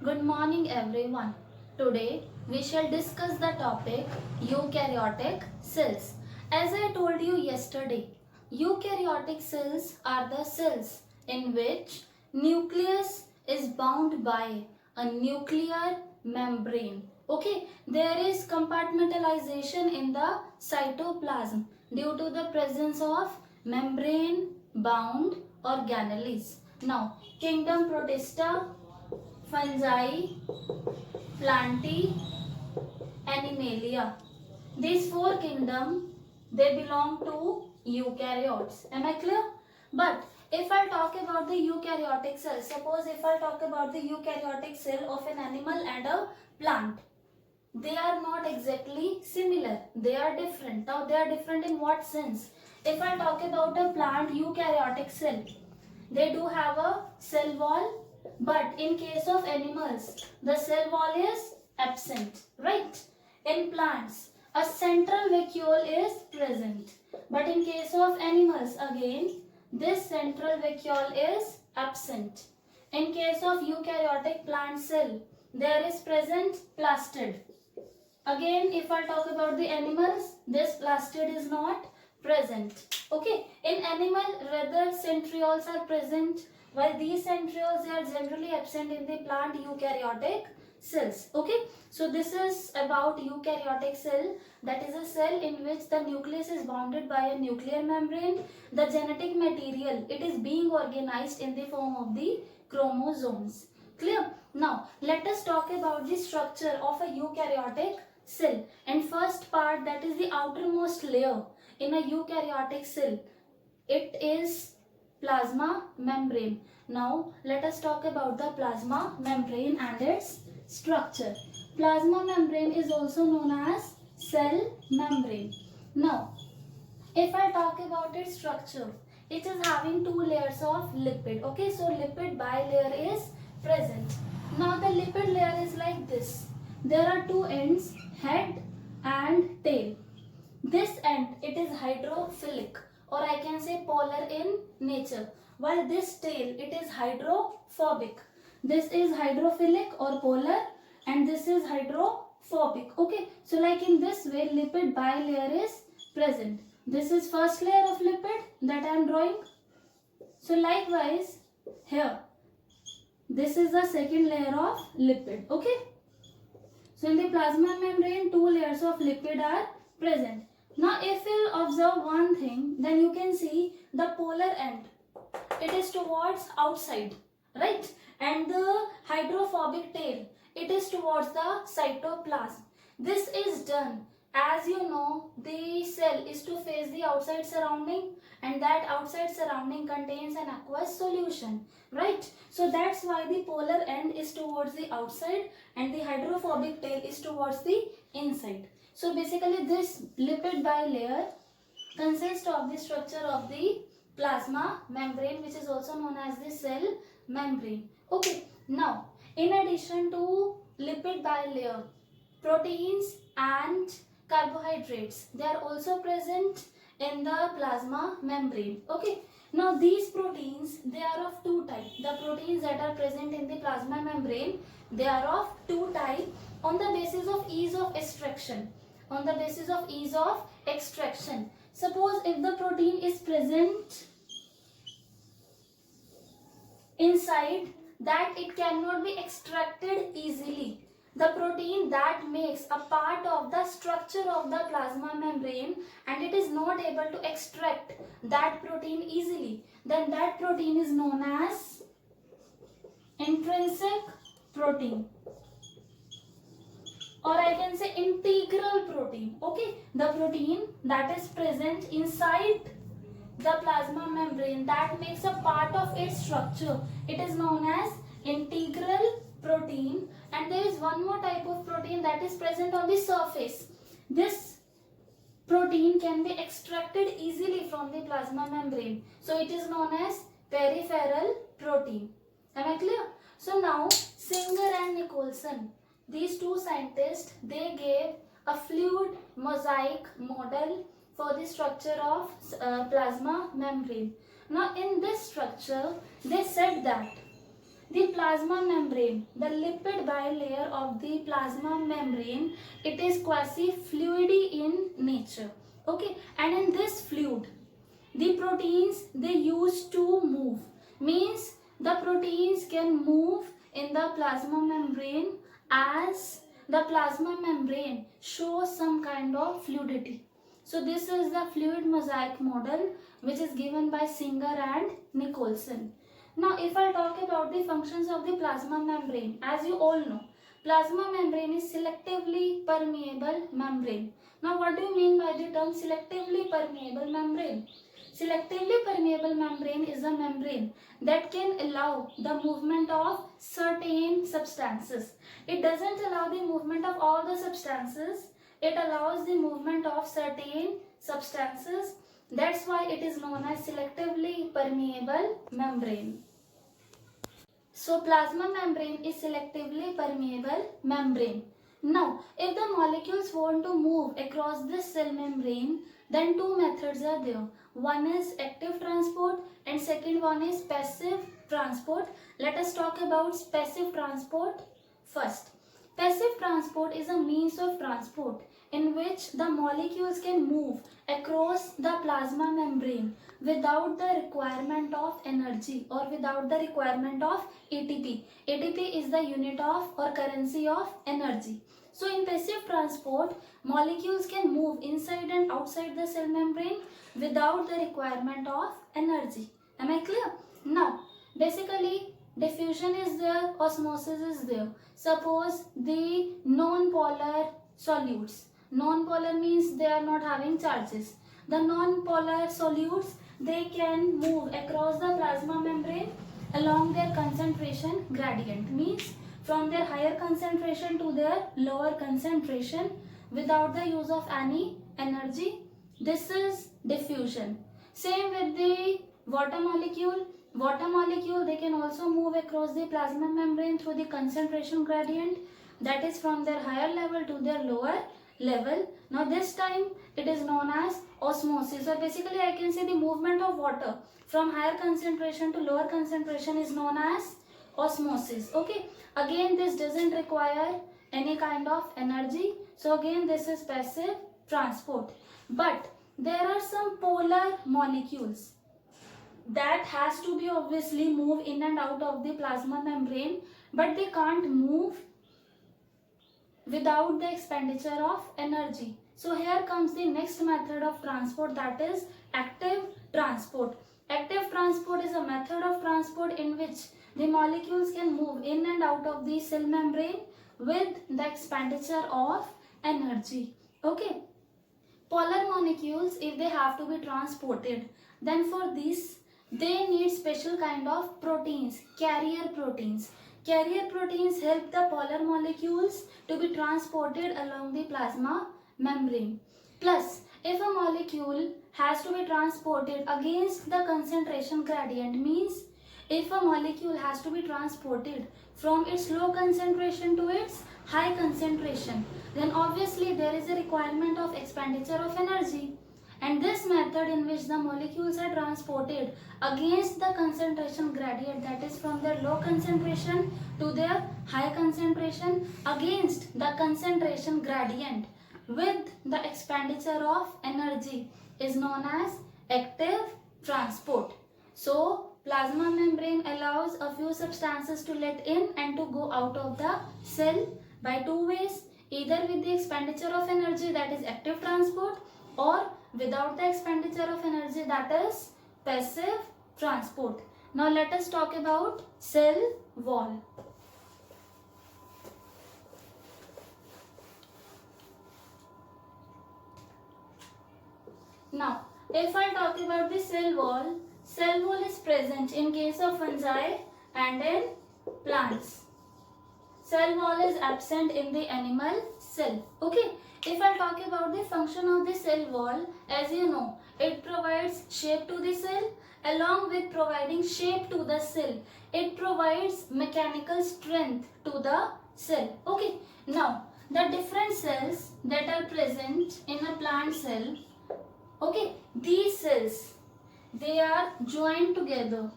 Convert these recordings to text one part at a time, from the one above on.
Good morning everyone. Today we shall discuss the topic eukaryotic cells. As I told you yesterday, eukaryotic cells are the cells in which nucleus is bound by a nuclear membrane. Okay, there is compartmentalization in the cytoplasm due to the presence of membrane bound organelles. Now, kingdom Protista, fungi, plantae, animalia. These four kingdoms, they belong to eukaryotes. Am I clear? But if I talk about the eukaryotic cell, suppose if I talk about the eukaryotic cell of an animal and a plant, they are not exactly similar. They are different. Now they are different in what sense? If I talk about a plant eukaryotic cell, they do have a cell wall, but in case of animals, the cell wall is absent, right? In plants, a central vacuole is present, but in case of animals, again, this central vacuole is absent. In case of eukaryotic plant cell, there is present plastid. Again, if I talk about the animals, this plastid is not present. Okay, in animal, rather centrioles are present, while these centrioles are generally absent in the plant eukaryotic cells. Okay, so this is about eukaryotic cell. That is a cell in which the nucleus is bounded by a nuclear membrane. The genetic material, it is being organized in the form of the chromosomes. Clear? Now, let us talk about the structure of a eukaryotic cell. And first part, that is the outermost layer in a eukaryotic cell. It is plasma membrane. Now, let us talk about the plasma membrane and its structure. Plasma membrane is also known as cell membrane. Now, if I talk about its structure, it is having two layers of lipid. Okay, so lipid bilayer is present. Now the lipid layer is like this. There are two ends, head and tail. This end, it is hydrophilic, or I can say polar in nature, while this tail, it is hydrophobic. This is hydrophilic or polar, and this is hydrophobic. Okay, so like in this way, lipid bilayer is present. This is first layer of lipid that I am drawing. So likewise, here, this is the second layer of lipid. Okay, so in the plasma membrane, two layers of lipid are present. Now if you observe one thing, then you can see the polar end, it is towards outside, right? And the hydrophobic tail, it is towards the cytoplasm. This is done, as you know, the cell is to face the outside surrounding, and that outside surrounding contains an aqueous solution, right? So that's why the polar end is towards the outside and the hydrophobic tail is towards the inside. So basically this lipid bilayer consists of the structure of the plasma membrane, which is also known as the cell membrane. Okay, now in addition to lipid bilayer, proteins and carbohydrates, they are also present in the plasma membrane. Okay, now these proteins, they are of two types. The proteins that are present in the plasma membrane, they are of two types on the basis of ease of extraction. On the basis of ease of extraction, suppose if the protein is present inside, that it cannot be extracted easily. The protein that makes a part of the structure of the plasma membrane and it is not able to extract that protein easily, then that protein is known as intrinsic protein, or I can say integral protein. Okay, the protein that is present inside the plasma membrane that makes a part of its structure, it is known as integral protein. And there is one more type of protein that is present on the surface. This protein can be extracted easily from the plasma membrane, so it is known as peripheral protein. Am I clear? So now Singer and Nicholson, these two scientists, they gave a fluid mosaic model for the structure of plasma membrane. Now in this structure, they said that The plasma membrane, the lipid bilayer of the plasma membrane, it is quasi-fluidy in nature. Okay, and in this fluid, the proteins they use to move, means the proteins can move in the plasma membrane as the plasma membrane shows some kind of fluidity. So this is the fluid mosaic model which is given by Singer and Nicholson. Now if I talk about the functions of the plasma membrane, as you all know, plasma membrane is selectively permeable membrane. Now what do you mean by the term selectively permeable membrane? Selectively permeable membrane is a membrane that can allow the movement of certain substances. It doesn't allow the movement of all the substances. It allows the movement of certain substances. That's why it is known as selectively permeable membrane. So plasma membrane is selectively permeable membrane. Now, if the molecules want to move across this cell membrane, then two methods are there. One is active transport and second one is passive transport. Let us talk about passive transport first. Passive transport is a means of transport in which the molecules can move across the plasma membrane without the requirement of energy or without the requirement of ATP. ATP is the unit of or currency of energy. So in passive transport, molecules can move inside and outside the cell membrane without the requirement of energy. Am I clear? Now, basically diffusion is there, osmosis is there. Suppose the non-polar solutes. Non-polar means they are not having charges. The non-polar solutes, they can move across the plasma membrane along their concentration gradient, means from their higher concentration to their lower concentration without the use of any energy. This is diffusion. Same with the water molecule. Water molecule, they can also move across the plasma membrane through the concentration gradient, that is from their higher level to their lower level. Now this time it is known as osmosis, or basically I can say the movement of water from higher concentration to lower concentration is known as osmosis. Okay, again this doesn't require any kind of energy, so again this is passive transport. But there are some polar molecules that has to be obviously move in and out of the plasma membrane, but they can't move without the expenditure of energy. So here comes the next method of transport, that is active transport. Active transport is a method of transport in which the molecules can move in and out of the cell membrane with the expenditure of energy. Okay. Polar molecules, if they have to be transported, then for this they need special kind of proteins, carrier proteins. Carrier proteins help the polar molecules to be transported along the plasma membrane. Plus, if a molecule has to be transported against the concentration gradient, means if a molecule has to be transported from its low concentration to its high concentration, then obviously there is a requirement of expenditure of energy. And this method in which the molecules are transported against the concentration gradient, that is from their low concentration to their high concentration against the concentration gradient with the expenditure of energy, is known as active transport. So plasma membrane allows a few substances to let in and to go out of the cell by two ways, either with the expenditure of energy, that is active transport, or without the expenditure of energy, that is passive transport. Now let us talk about cell wall. Now if I talk about the cell wall is present in case of fungi and in plants. Cell wall is absent in the animal cell. Okay. If I talk about the function of the cell wall, as you know, it provides shape to the cell. Along with providing shape to the cell, it provides mechanical strength to the cell. Okay. Now, the different cells that are present in a plant cell, okay, these cells, they are joined together.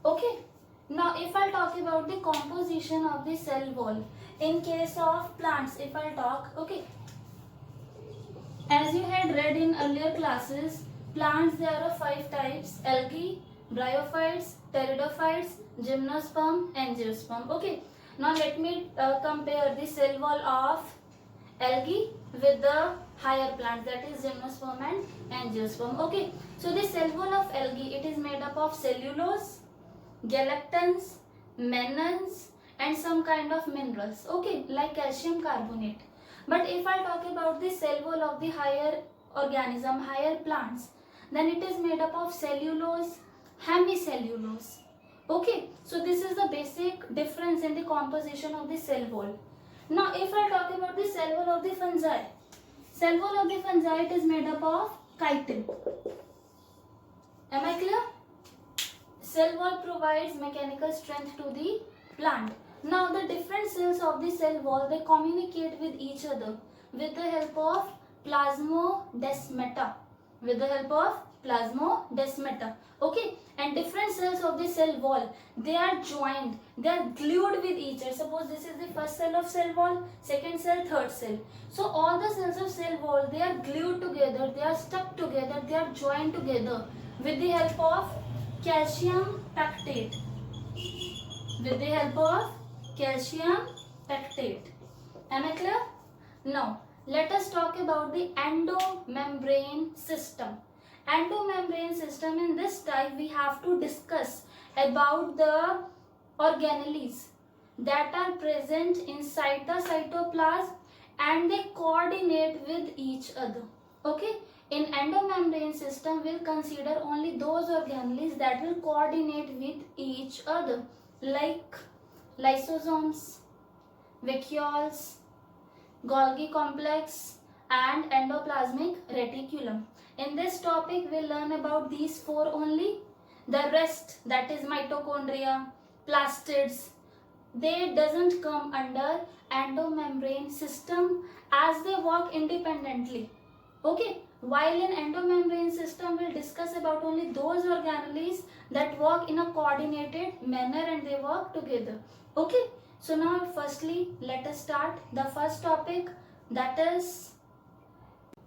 Okay. Now if I'll talk about the composition of the cell wall, in case of plants, if I'll talk, okay, as you had read in earlier classes, plants there are 5 types: algae, bryophytes, pteridophytes, gymnosperm, angiosperm. Okay. Now let me compare the cell wall of algae with the higher plants, that is gymnosperm and angiosperm. Okay. So the cell wall of algae, it is made up of cellulose, galactans, mannans, and some kind of minerals, okay, like calcium carbonate. But if I talk about the cell wall of the higher organism, higher plants, then it is made up of cellulose, hemicellulose. Okay, so this is the basic difference in the composition of the cell wall. Now if I talk about the cell wall of the fungi, cell wall of the fungi, it is made up of chitin. Am I clear? Cell wall provides mechanical strength to the plant. Now the different cells of the cell wall, they communicate with each other with the help of plasmodesmata. With the help of plasmodesmata. Okay, and different cells of the cell wall, they are joined, they are glued with each other. Suppose this is the first cell of cell wall, second cell, third cell. So all the cells of cell wall, they are glued together, they are stuck together, they are joined together with the help of calcium pectate. With the help of calcium pectate. Am I clear? Now let us talk about the endomembrane system. Endomembrane system, in this type we have to discuss about the organelles that are present inside the cytoplasm and they coordinate with each other. Okay, in endomembrane system we'll consider only those organelles that will coordinate with each other, like lysosomes, vacuoles, Golgi complex, and endoplasmic reticulum. In this topic we'll learn about these 4 only. The rest, that is mitochondria, plastids, they doesn't come under endomembrane system as they work independently. Okay, while in endomembrane system we'll discuss about only those organelles that work in a coordinated manner and they work together. Okay, so now firstly let us start the first topic, that is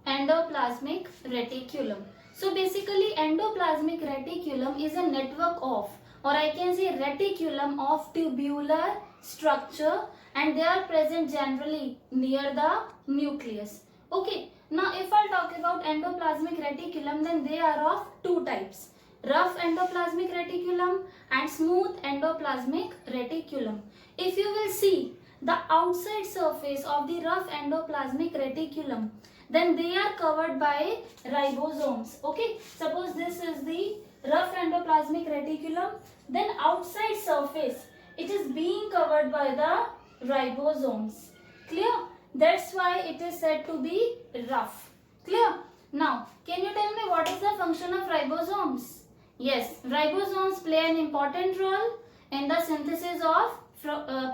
endoplasmic reticulum. So basically endoplasmic reticulum is a network of, or I can say reticulum of tubular structure, and they are present generally near the nucleus. Okay, now if I talk about endoplasmic reticulum, then they are of 2 types: rough endoplasmic reticulum and smooth endoplasmic reticulum. If you will see the outside surface of the rough endoplasmic reticulum, then they are covered by ribosomes. Okay, suppose this is the rough endoplasmic reticulum, then outside surface it is being covered by the ribosomes. Clear? That's why it is said to be rough. Clear? Now can you tell me what is the function of ribosomes? Yes, ribosomes play an important role in the synthesis of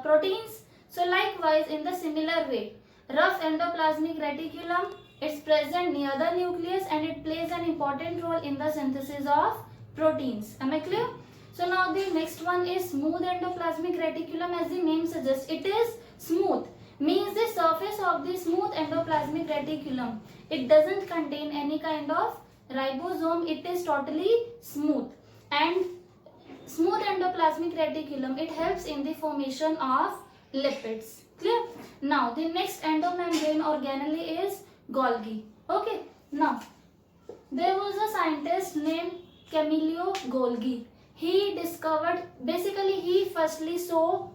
proteins. So likewise, in the similar way, rough endoplasmic reticulum, it's present near the nucleus and it plays an important role in the synthesis of proteins. Am I clear? So now the next one is smooth endoplasmic reticulum. As the name suggests, it is smooth. Means the surface of the smooth endoplasmic reticulum, it doesn't contain any kind of ribosome, it is totally smooth. And smooth endoplasmic reticulum, it helps in the formation of lipids. Clear? Now the next endomembrane organelle is Golgi. Okay, now there was a scientist named Camillo Golgi. He discovered, basically he firstly saw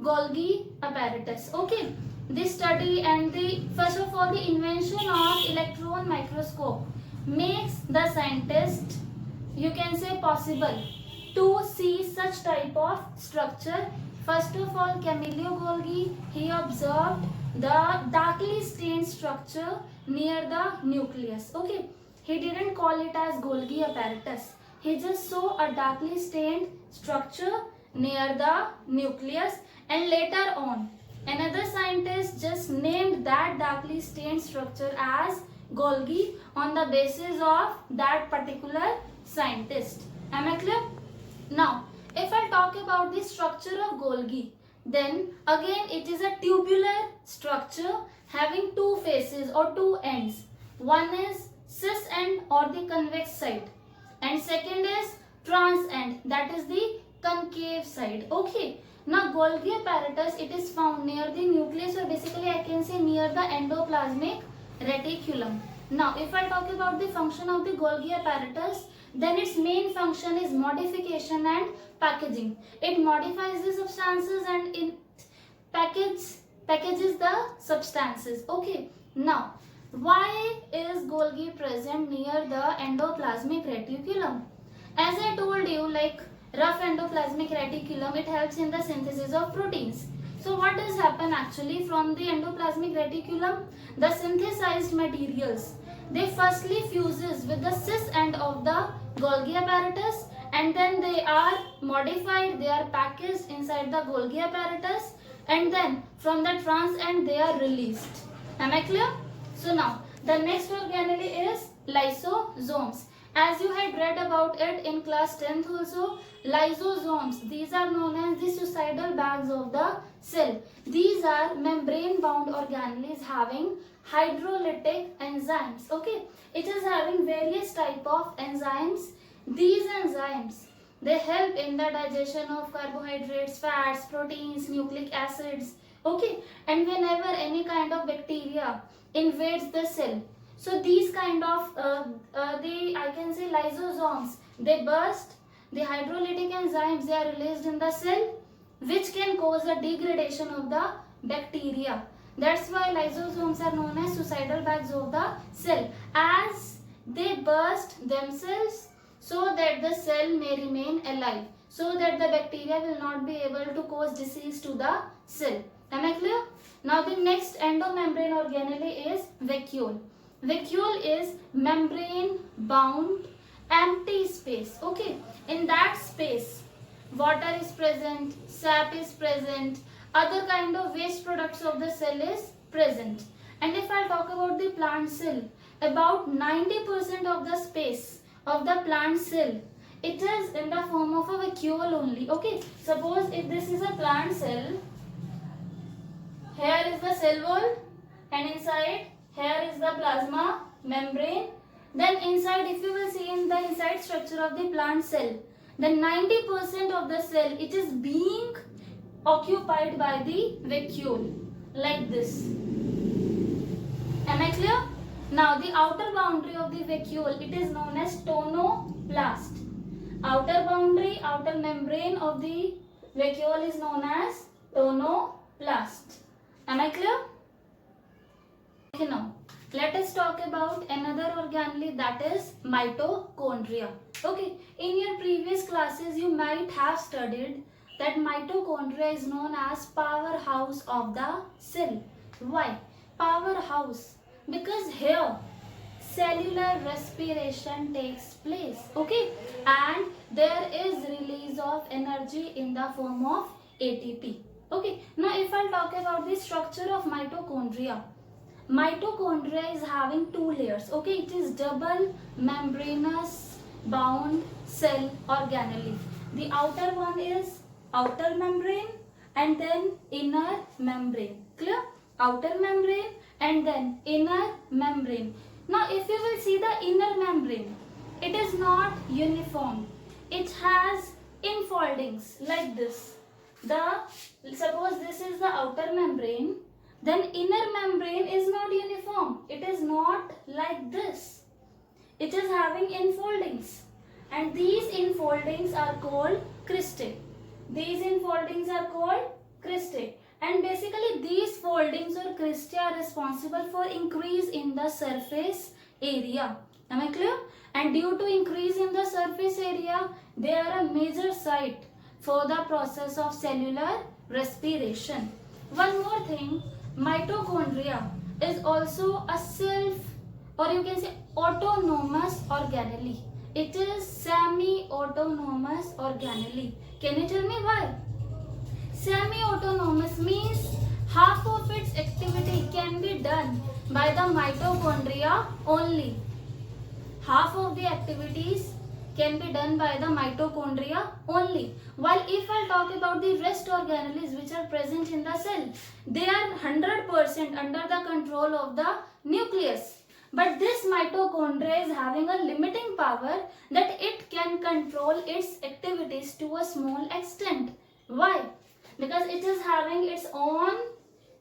Golgi apparatus. Okay, this study and the first of all the invention of electron microscope makes the scientist, you can say, possible to see such type of structure. First of all, Camillo Golgi, he observed the darkly stained structure near the nucleus. Okay, he didn't call it as Golgi apparatus. He just saw a darkly stained structure near the nucleus, and later on another scientist just named that darkly stained structure as Golgi on the basis of that particular scientist. Am I clear? Now If I talk about the structure of Golgi, then again it is a tubular structure having two faces or two ends. One is cis end or the convex side, and second is trans end, that is the concave side. Okay. Now Golgi apparatus, it is found near the nucleus, or basically I can say near the endoplasmic reticulum. Now if I talk about the function of the Golgi apparatus, then its main function is modification and packaging. It modifies the substances and in packages the substances. Okay. Now why is Golgi present near the endoplasmic reticulum? As I told you, like rough endoplasmic reticulum, it helps in the synthesis of proteins. So what does happen actually from the endoplasmic reticulum? The synthesized materials, they firstly fuses with the cis end of the Golgi apparatus, and then they are modified, they are packaged inside the Golgi apparatus, and then from the trans end they are released. Am I clear? So now the next organelle is lysosomes. As you had read about it in class 10th also, lysosomes, these are known as the suicidal bags of the cell. These are membrane bound organelles having hydrolytic enzymes. Okay, it is having various type of enzymes. These enzymes, they help in the digestion of carbohydrates, fats, proteins, nucleic acids. Okay, and whenever any kind of bacteria invades the cell, so these kind of I can say lysosomes, they burst, the hydrolytic enzymes, they are released in the cell, which can cause a degradation of the bacteria. That's why lysosomes are known as suicidal bags of the cell, as they burst themselves so that the cell may remain alive, so that the bacteria will not be able to cause disease to the cell. Am I clear? Now the next endomembrane organelle is vacuole. Vacuole is membrane bound empty space. Okay, in that space water is present, sap is present, other kind of waste products of the cell is present. And if I talk about the plant cell, about 90% of the space of the plant cell, it is in the form of a vacuole only. Okay, suppose if this is a plant cell, here is the cell wall, and inside here is the plasma membrane. Then inside, if you will see in the inside structure of the plant cell, then 90% of the cell, it is being occupied by the vacuole, like this. Am I clear? Now the outer boundary of the vacuole, it is known as tonoplast. Outer boundary, outer membrane of the vacuole is known as tonoplast. Am I clear? Okay, now let us talk about another organelle, that is mitochondria. Okay, in your previous classes you might have studied that mitochondria is known as powerhouse of the cell. Why powerhouse? Because here cellular respiration takes place. Okay, and there is release of energy in the form of ATP. Okay, now if I talk about the structure of mitochondria, mitochondria is having two layers. Okay, it is double membranous bound cell organelle. The outer one is outer membrane and then inner membrane. Clear? Outer membrane and then inner membrane. Now if you will see the inner membrane, it is not uniform. It has infoldings like this. Suppose this is the outer membrane, then inner membrane is not uniform. It is not like this. It is having infoldings, and these infoldings are called cristae. These infoldings are called cristae, and basically these foldings or cristae are responsible for increase in the surface area. Am I clear? And due to increase in the surface area, they are a major site for the process of cellular respiration. One more thing, mitochondria is also a self, or you can say autonomous organelle. It is semi-autonomous organelle. Can you tell me why? Semi-autonomous means half of its activity can be done by the mitochondria only. Half of the activities can be done by the mitochondria only. While if I talk about the rest organelles which are present in the cell, they are 100% under the control of the nucleus. But this mitochondria is having a limiting power that it can control its activities to a small extent. Why? Because it is having its own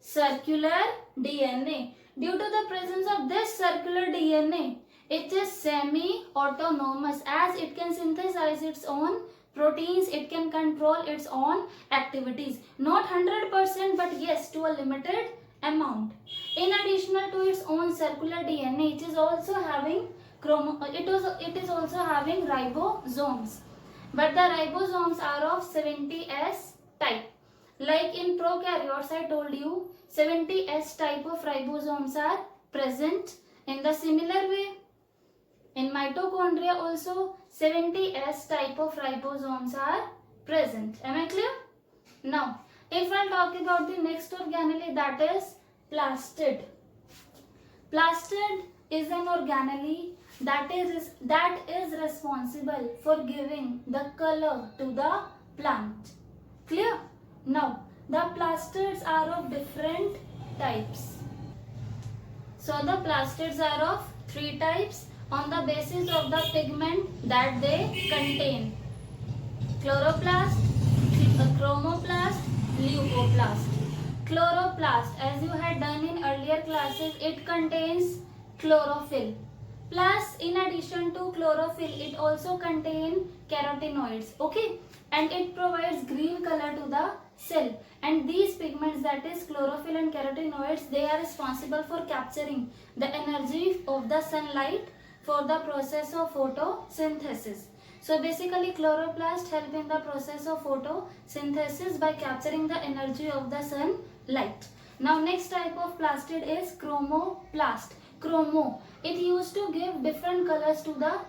circular DNA. Due to the presence of this circular DNA, it is semi-autonomous, as it can synthesize its own proteins, it can control its own activities. Not 100%, but yes, to a limited amount. In addition to its own circular DNA, it is also having ribosomes. But the ribosomes are of 70S type. Like in prokaryotes, I told you 70S type of ribosomes are present. In the similar way, in mitochondria also 70S type of ribosomes are present. Am I clear? Now, if I talk about the next organelle, that is plastid. Plastid is an organelle that is responsible for giving the color to the plant. Clear? Now, the plastids are of different types. So, the plastids are of 3 types on the basis of the pigment that they contain. Chloroplast, chromoplast, leucoplast. Chloroplast, as you had done in earlier classes, it contains chlorophyll. Plus, in addition to chlorophyll, it also contains carotenoids. Okay, and it provides green color to the cell. And these pigments, that is chlorophyll and carotenoids, they are responsible for capturing the energy of the sunlight for the process of photosynthesis. So basically, chloroplast help in the process of photosynthesis by capturing the energy of the sunlight. Now, next type of plastid is chromoplast. Chromo, it used to give different colors to the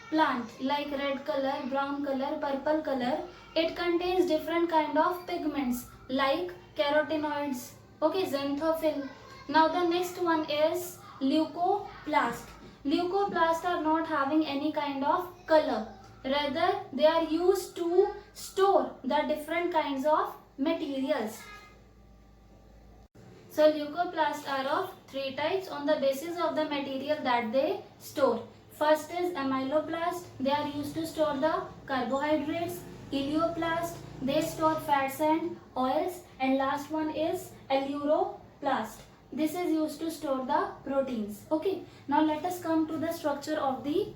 plant, like red color, brown color, purple color. It contains different kind of pigments like carotenoids, okay, xanthophyll. Now the next one is leucoplast. Leucoplasts are not having any kind of color. Rather, they are used to store the different kinds of materials. So leucoplasts are of 3 types on the basis of the material that they store. First is amyloplast, they are used to store the carbohydrates. Elioplast, they store fats and oils. And last one is aleuroplast. This is used to store the proteins. Okay, now let us come to the structure of the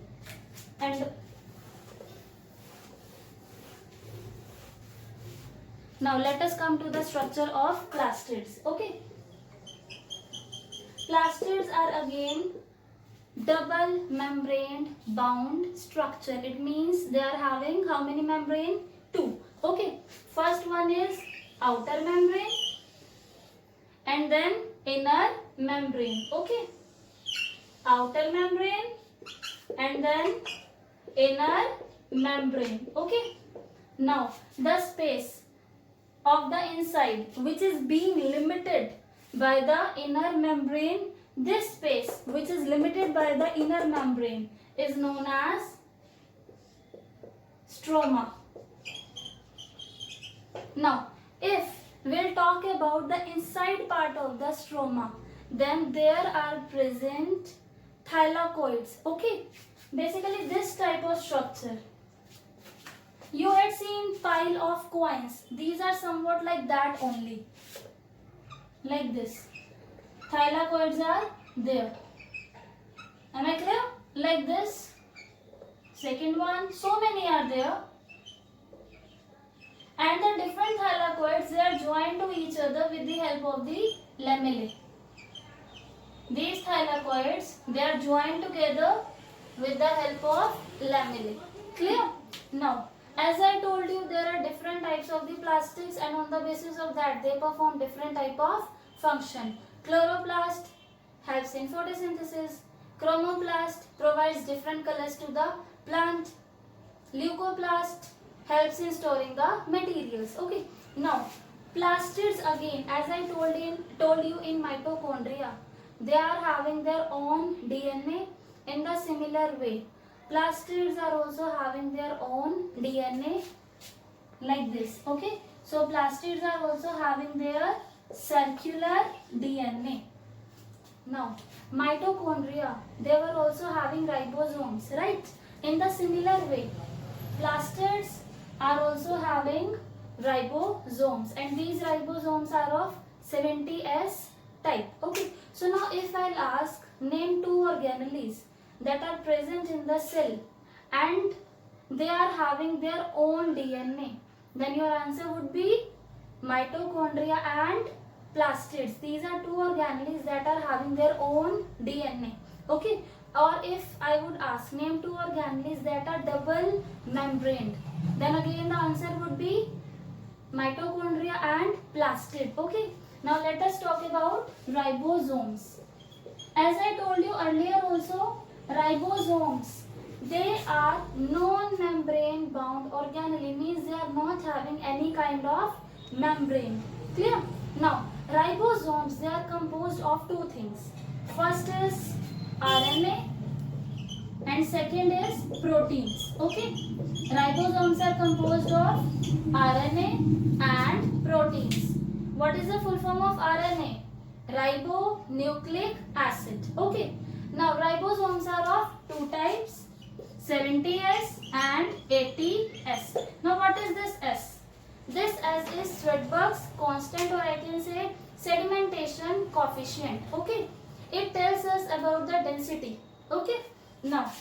plastids. Okay, plastids are again double membrane bound structure. It means they are having how many membrane? 2. Okay, first one is outer membrane and then inner membrane. Okay, outer membrane and then inner membrane. Okay, now the space of the inside which is being limited by the inner membrane, this space which is limited by the inner membrane is known as stroma. Now, if we'll talk about the inside part of the stroma, then there are present thylakoids. Okay, basically this type of structure. You had seen pile of coins. These are somewhat like that only. Like this. Thylakoids are there. Am I clear? Like this. Second one. So many are there. And the different thylakoids, they are joined to each other with the help of the lamellae. These thylakoids, they are joined together with the help of lamellae. Clear? Now, as I told you, there are different types of the plastids, and on the basis of that, they perform different type of function. Chloroplast helps in photosynthesis. Chromoplast provides different colors to the plant. Leucoplast helps in storing the materials. Okay. Now, plastids again, as I told you in mitochondria, they are having their own DNA. In the similar way, Plastids are also having their own DNA like this. Okay, so plastids are also having their circular DNA. Now, mitochondria, they were also having ribosomes, right? In the similar way, plastids are also having ribosomes, and these ribosomes are of 70S type. Okay, so now if I'll ask, name two organelles that are present in the cell and they are having their own DNA, then your answer would be mitochondria and plastids. These are two organelles that are having their own DNA. Okay, or if I would ask, name two organelles that are double membraned, then again the answer would be mitochondria and plastid. Okay, now let us talk about ribosomes. As I told you earlier also, ribosomes, they are non-membrane bound organelle, means they are not having any kind of membrane. Clear? Now, ribosomes, they are composed of two things. First is RNA and second is proteins. Okay? Ribosomes are composed of RNA and proteins. What is the full form of RNA? Ribonucleic acid. Okay? Now, ribosomes are of two types, 70S and 80S. Now, what is this S? This S is Swedberg's constant, or I can say sedimentation coefficient. Okay, it tells us about the density. Okay, now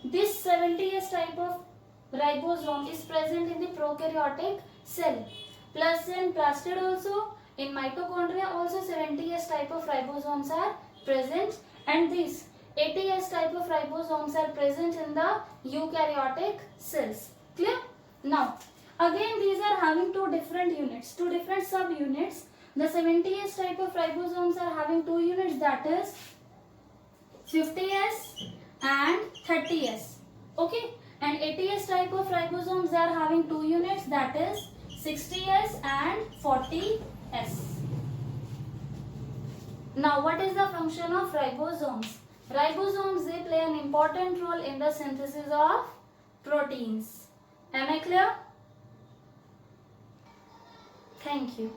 this 70S type of ribosome is present in the prokaryotic cell, plus in plastid also, in mitochondria also 70S type of ribosomes are present, and these 80S type of ribosomes are present in the eukaryotic cells. Clear? Now, again, these are having two different units, two different subunits. The 70S type of ribosomes are having two units, that is 50S and 30S. Okay, and 80S type of ribosomes are having two units, that is 60S and 40S. Now, what is the function of ribosomes? Ribosomes, they play an important role in the synthesis of proteins. Am I clear? Thank you.